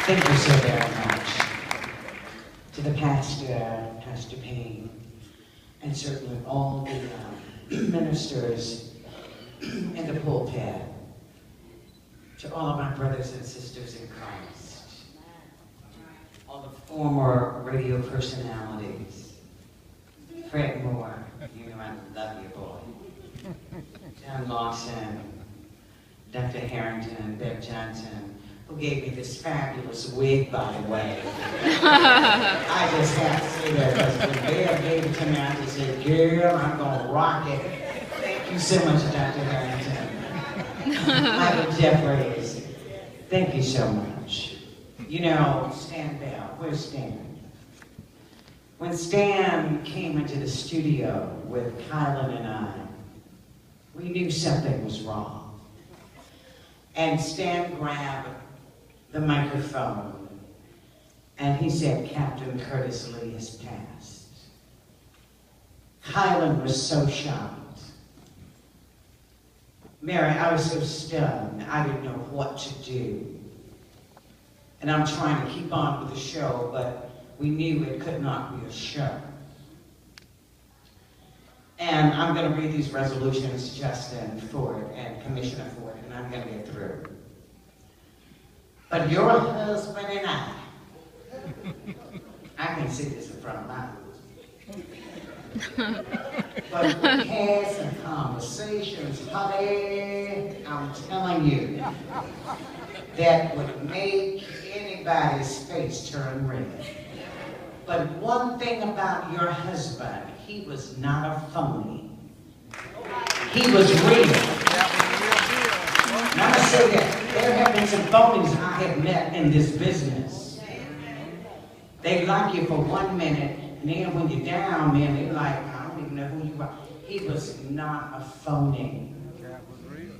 Thank you so very much to the pastor, Pastor Payne, and certainly all the ministers in the pulpit, to all of my brothers and sisters in Christ, all the former radio personalities, Fred Moore, you know I love you, boy, John Lawson, Dr. Harrington, and Bev Johnson, who gave me this fabulous wig, by the way. I just have to say that because when Bev gave it to me, I just said, girl, I'm gonna rock it. Thank you so much, Dr. Harrington. Michael Jeffries, thank you so much. You know, Stan Bell, where's Stan? When Stan came into the studio with Kylan and I, we knew something was wrong. And Stan grabbed the microphone and he said, Captain Curtis Lee has passed. Kylan was so shocked. Mary, I was so stunned, I didn't know what to do. And I'm trying to keep on with the show, but we knew it could not be a show. And I'm going to read these resolutions, Justin Ford and Commissioner Ford, and I'm going to get through. But your husband and I can see this in front of my husband. But we had some conversations, honey, I'm telling you, that would make anybody's face turn red. But one thing about your husband, he was not a phony. He was real. Now I say that there have been some phonies I have met in this business. They like you for 1 minute, and then when you're down, man, they're like, I don't even know who you are. He was not a phony.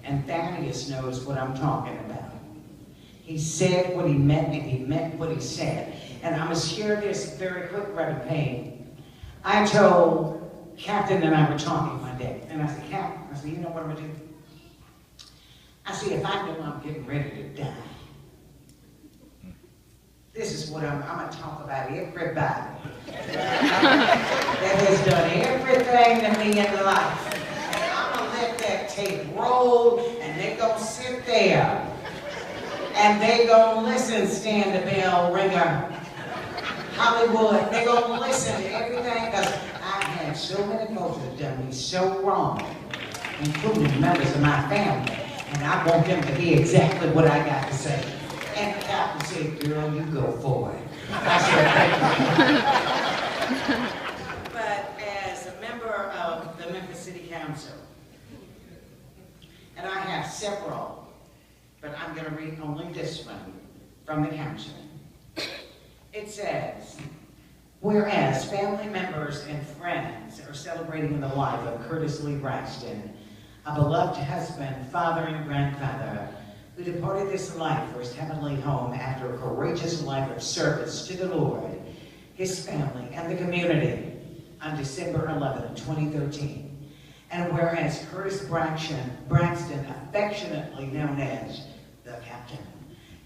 And Thaddeus knows what I'm talking about. He said what he meant, and he meant what he said. And I must share this very quick, Reverend Payne. I told Captain and I were talking one day, and I said, Captain, I said, you know what I'm going to do? I said, if I know I'm getting ready to die, this is what I'm going to talk about everybody that has done everything to me in life. And I'm going to let that tape roll, and they're going to sit there, and they're going to listen, Stan the Bell Ringer, Hollywood. They're going to listen to everything, because I had so many folks that have done me so wrong, including members of my family. And I want them to hear exactly what I got to say. And the captain said, girl, you go for it. I said, thank you. But as a member of the Memphis City Council, and I have several, but I'm going to read only this one from the council. It says, whereas family members and friends are celebrating the life of Curtis Lee Braxton, a beloved husband, father, and grandfather who departed this life for his heavenly home after a courageous life of service to the Lord, his family, and the community on December 11, 2013. And whereas Curtis Braxton, affectionately known as the Captain,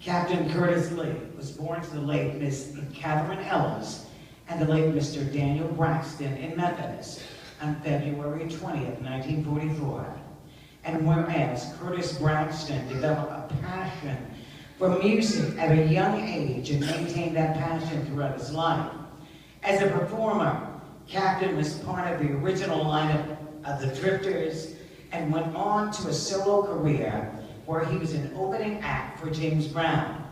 Captain Curtis Lee, was born to the late Miss Catherine Ellis and the late Mr. Daniel Braxton in Memphis on February 20th, 1944. And whereas Curtis Braxton developed a passion for music at a young age and maintained that passion throughout his life. As a performer, Captain was part of the original lineup of the Drifters and went on to a solo career where he was an opening act for James Brown.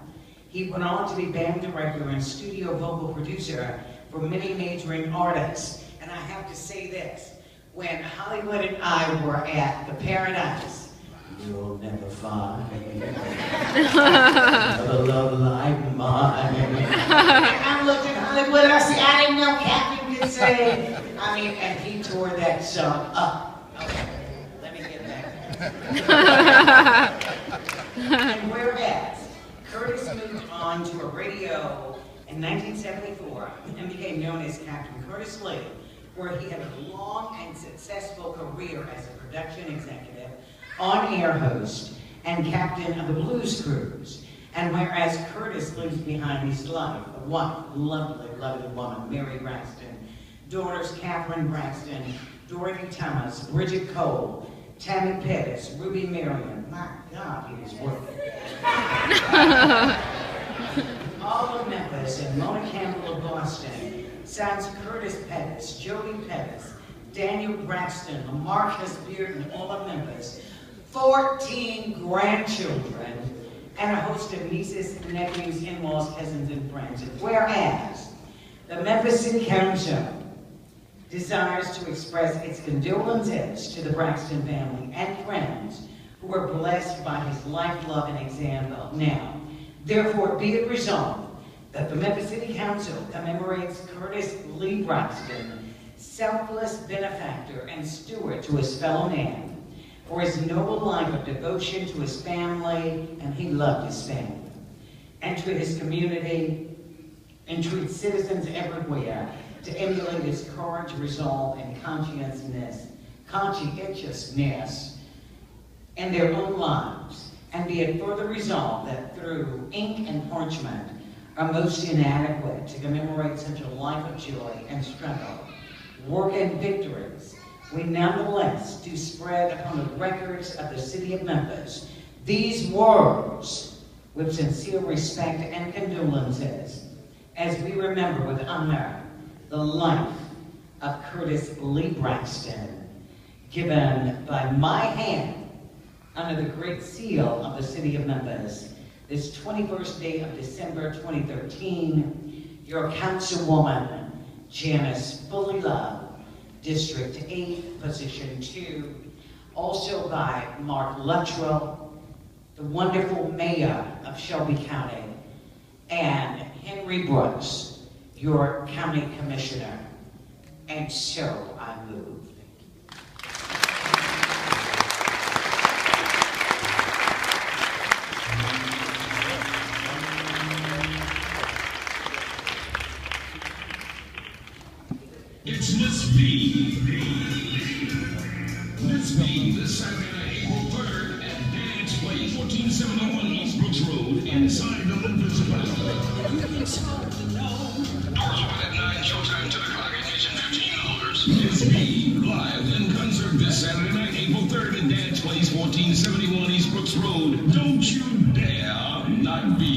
He went on to be band director and studio vocal producer for many majoring artists. And I have to say this, when Hollywood and I were at the Paradise, you'll never find another love like mine. And I looked at Hollywood and I said, I didn't know Captain could say. And he tore that song up. Okay, let me get back. And whereas Curtis moved on to a radio in 1974 and became known as Captain Curtis Lee, where he had a long and successful career as a production executive, on-air host, and captain of the Blues Cruise. And whereas Curtis leaves behind his life, a wife, lovely, lovely woman, Mary Braxton, daughters Catherine Braxton, Dorothy Thomas, Bridget Cole, Tammy Pettis, Ruby Marion. My God, he is working. All of Memphis and Mona Campbell of Boston, sons Curtis Pettis, Jody Pettis, Daniel Braxton, Lamarcus Beard, and all of Memphis, 14 grandchildren, and a host of nieces, nephews, in-laws, cousins, and friends. And whereas the Memphis City Council desires to express its condolences to the Braxton family and friends who were blessed by his life, love, and example. Now, therefore, be it resolved that the Memphis City Council commemorates Curtis Lee Braxton, selfless benefactor and steward to his fellow man, for his noble life of devotion to his family, and he loved his family, and to his community, and to its citizens everywhere, to emulate his courage, resolve, and conscientiousness in their own lives, and be it further resolved that through ink and parchment are most inadequate to commemorate such a life of joy and struggle, work and victories, we nonetheless do spread upon the records of the city of Memphis these words with sincere respect and condolences as we remember with honor the life of Curtis Lee Braxton, given by my hand under the great seal of the city of Memphis this 21st day of December 2013, your councilwoman, Janis Fullilove, District 8, Position 2, also by Mark Luttrell, the wonderful mayor of Shelby County, and Henry Brooks, your county commissioner. And so I move. It's Miss B. Miss B this Saturday, April 3rd at Dance Place, 1471 East Brooks Road, inside the Memphis Palace. Doors open at 9, showtime to the clock, admission $15. Miss B, live in concert this Saturday night, April 3rd at Dance Place, 1471 East Brooks Road. Don't you dare not be